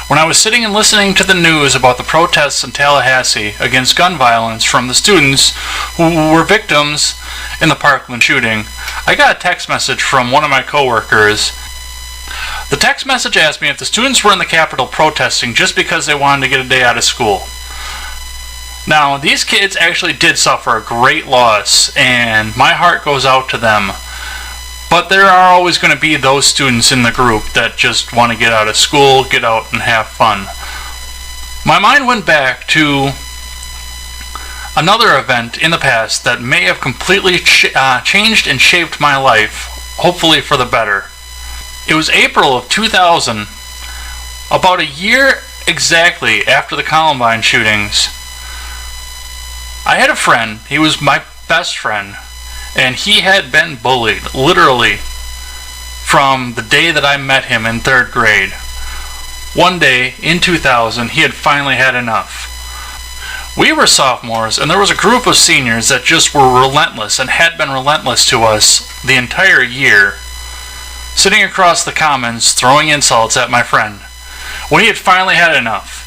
when I was sitting and listening to the news about the protests in Tallahassee against gun violence from the students who were victims in the Parkland shooting, I got a text message from one of my coworkers. The text message asked me if the students were in the Capitol protesting just because they wanted to get a day out of school. Now, these kids actually did suffer a great loss, and my heart goes out to them. But there are always going to be those students in the group that just want to get out of school, get out and have fun. My mind went back to another event in the past that may have completely changed and shaped my life, hopefully for the better. It was April of 2000, about a year exactly after the Columbine shootings. I had a friend, he was my best friend, and he had been bullied, literally, from the day that I met him in 3rd grade. One day, in 2000, he had finally had enough. We were sophomores, and there was a group of seniors that just were relentless and had been relentless to us the entire year, sitting across the commons throwing insults at my friend. When he had finally had enough,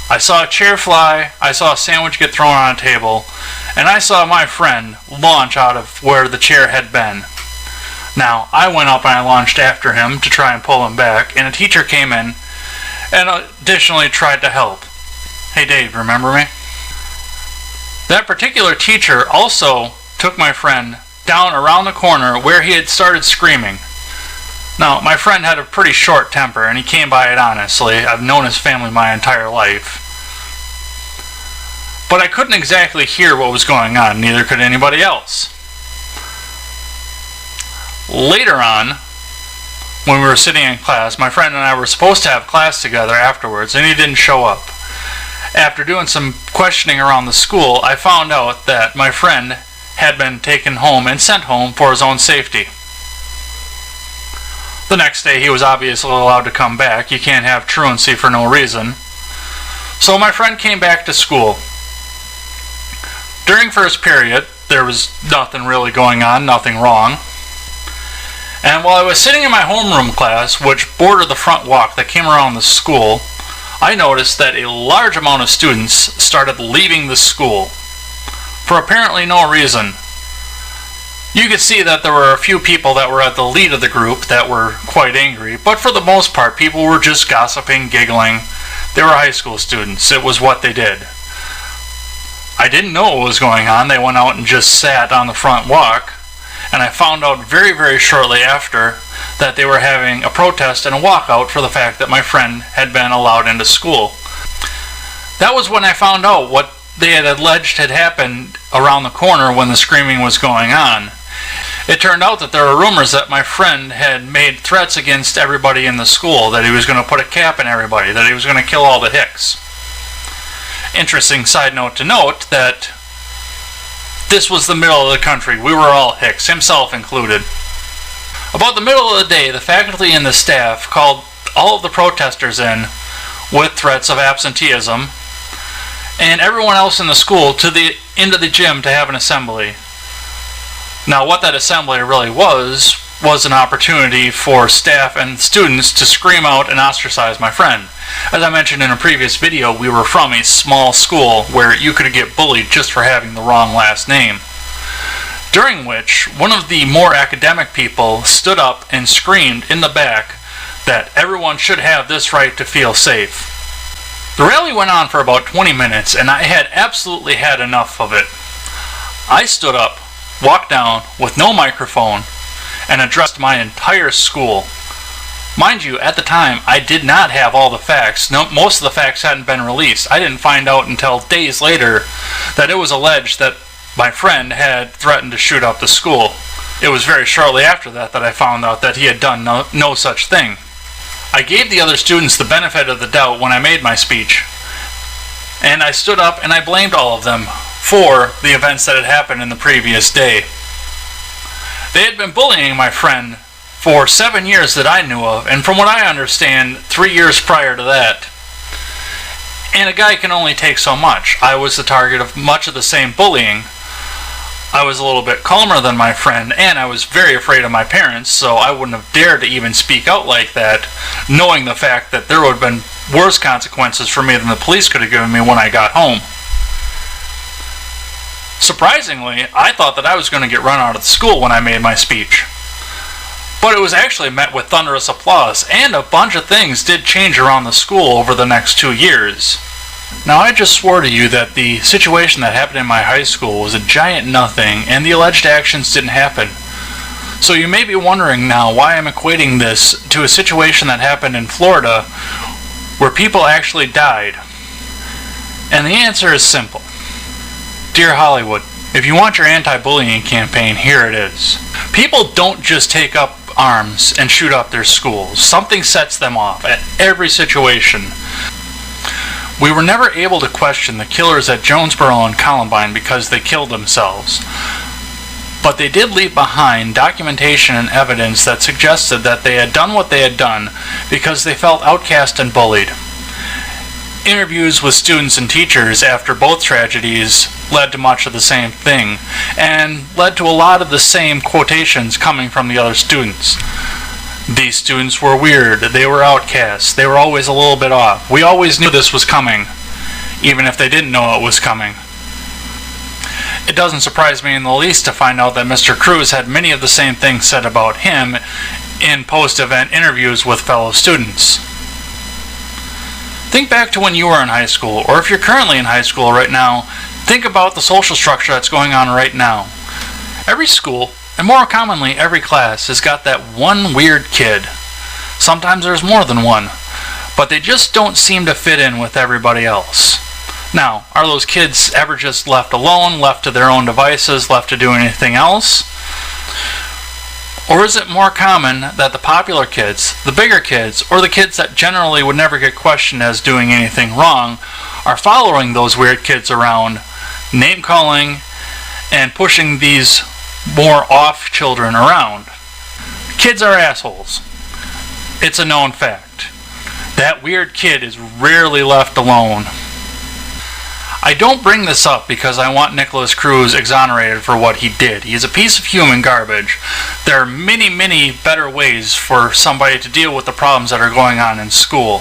I saw a chair fly, I saw a sandwich get thrown on a table, and I saw my friend launch out of where the chair had been. Now, I went up and I launched after him to try and pull him back, and a teacher came in and additionally tried to help. Hey Dave, remember me? That particular teacher also took my friend down around the corner where he had started screaming. Now, my friend had a pretty short temper, and he came by it honestly. I've known his family my entire life. But I couldn't exactly hear what was going on, neither could anybody else. Later on, when we were sitting in class, my friend and I were supposed to have class together afterwards, and he didn't show up. After doing some questioning around the school, I found out that my friend had been taken home and sent home for his own safety. The next day, he was obviously allowed to come back. You can't have truancy for no reason. So my friend came back to school. During first period, there was nothing really going on, nothing wrong. And while I was sitting in my homeroom class, which bordered the front walk that came around the school, I noticed that a large amount of students started leaving the school for apparently no reason. You could see that there were a few people that were at the lead of the group that were quite angry, but for the most part, people were just gossiping, giggling. They were high school students. It was what they did. I didn't know what was going on. They went out and just sat on the front walk, and I found out very, very shortly after that they were having a protest and a walkout for the fact that my friend had been allowed into school. That was when I found out what they had alleged had happened around the corner when the screaming was going on. It turned out that there were rumors that my friend had made threats against everybody in the school, that he was going to put a cap in everybody, that he was going to kill all the Hicks. Interesting side note to note that this was the middle of the country. We were all Hicks, himself included. About the middle of the day, the faculty and the staff called all of the protesters in with threats of absenteeism, and everyone else in the school into the gym to have an assembly. Now, what that assembly really was an opportunity for staff and students to scream out and ostracize my friend. As I mentioned in a previous video, we were from a small school where you could get bullied just for having the wrong last name. During which, one of the more academic people stood up and screamed in the back that everyone should have this right to feel safe. The rally went on for about 20 minutes, and I had absolutely had enough of it. I stood up, walked down with no microphone, and addressed my entire school. Mind you, at the time, I did not have all the facts. Most of the facts hadn't been released. I didn't find out until days later that it was alleged that my friend had threatened to shoot up the school. It was very shortly after that I found out that he had done no such thing. I gave the other students the benefit of the doubt when I made my speech, and I stood up and I blamed all of them for the events that had happened in the previous day. They had been bullying my friend for 7 years that I knew of, and from what I understand, 3 years prior to that. And a guy can only take so much. I was the target of much of the same bullying. I was a little bit calmer than my friend, and I was very afraid of my parents, so I wouldn't have dared to even speak out like that, knowing the fact that there would have been worse consequences for me than the police could have given me when I got home. Surprisingly, I thought that I was going to get run out of the school when I made my speech. But it was actually met with thunderous applause, and a bunch of things did change around the school over the next 2 years. Now, I just swore to you that the situation that happened in my high school was a giant nothing, and the alleged actions didn't happen. So you may be wondering now why I'm equating this to a situation that happened in Florida where people actually died. And the answer is simple. Dear Hollywood, if you want your anti-bullying campaign, here it is. People don't just take up arms and shoot up their schools. Something sets them off at every situation. We were never able to question the killers at Jonesboro and Columbine because they killed themselves. But they did leave behind documentation and evidence that suggested that they had done what they had done because they felt outcast and bullied. Interviews with students and teachers after both tragedies led to much of the same thing, and led to a lot of the same quotations coming from the other students. These students were weird, they were outcasts, they were always a little bit off. We always knew this was coming, even if they didn't know it was coming. It doesn't surprise me in the least to find out that Mr. Cruz had many of the same things said about him in post-event interviews with fellow students. Think back to when you were in high school, or if you're currently in high school right now, think about the social structure that's going on right now. Every school, and more commonly every class, has got that one weird kid. Sometimes there's more than one, but they just don't seem to fit in with everybody else. Now, are those kids ever just left alone, left to their own devices, left to do anything else? Or is it more common that the popular kids, the bigger kids, or the kids that generally would never get questioned as doing anything wrong, are following those weird kids around, name-calling, and pushing these more off children around? Kids are assholes. It's a known fact. That weird kid is rarely left alone. I don't bring this up because I want Nick Cruz exonerated for what he did. He's a piece of human garbage. There are many, many better ways for somebody to deal with the problems that are going on in school.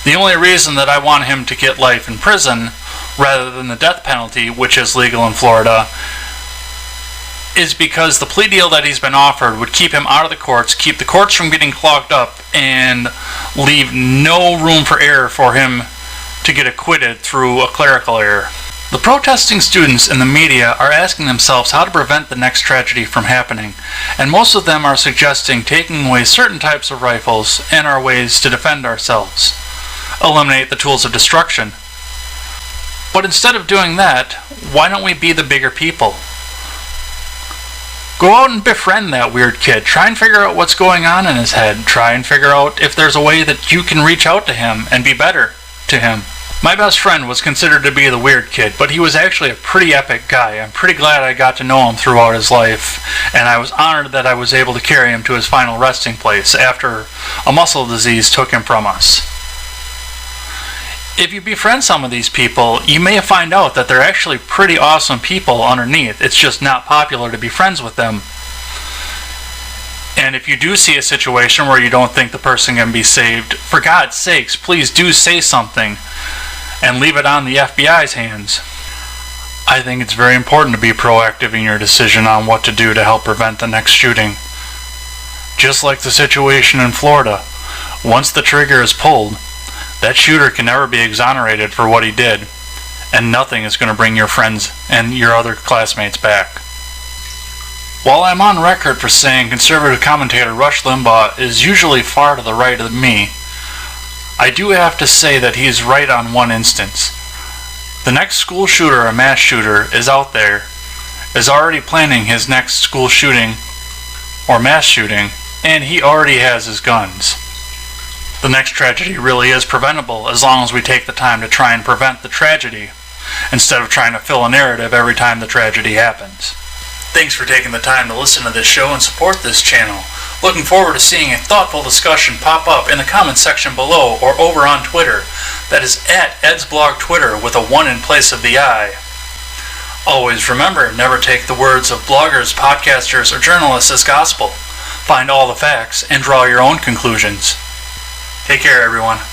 The only reason that I want him to get life in prison rather than the death penalty, which is legal in Florida, is because the plea deal that he's been offered would keep him out of the courts, keep the courts from getting clogged up, and leave no room for error for him to get acquitted through a clerical error. The protesting students and the media are asking themselves how to prevent the next tragedy from happening, and most of them are suggesting taking away certain types of rifles and our ways to defend ourselves. Eliminate the tools of destruction. But instead of doing that, why don't we be the bigger people? Go out and befriend that weird kid. Try and figure out what's going on in his head. Try and figure out if there's a way that you can reach out to him and be better to him. My best friend was considered to be the weird kid, but he was actually a pretty epic guy. I'm pretty glad I got to know him throughout his life, and I was honored that I was able to carry him to his final resting place after a muscle disease took him from us. If you befriend some of these people, you may find out that they're actually pretty awesome people underneath. It's just not popular to be friends with them. And if you do see a situation where you don't think the person can be saved, for God's sakes, please do say something and leave it on the FBI's hands. I think it's very important to be proactive in your decision on what to do to help prevent the next shooting. Just like the situation in Florida, once the trigger is pulled, that shooter can never be exonerated for what he did, and nothing is going to bring your friends and your other classmates back. While I'm on record for saying conservative commentator Rush Limbaugh is usually far to the right of me, I do have to say that he's right on one instance. The next school shooter or mass shooter is out there, is already planning his next school shooting or mass shooting, and he already has his guns. The next tragedy really is preventable as long as we take the time to try and prevent the tragedy, instead of trying to fill a narrative every time the tragedy happens. Thanks for taking the time to listen to this show and support this channel. Looking forward to seeing a thoughtful discussion pop up in the comments section below or over on Twitter. That is at EdsBlog Twitter with a 1 in place of the I. Always remember, never take the words of bloggers, podcasters, or journalists as gospel. Find all the facts and draw your own conclusions. Take care, everyone.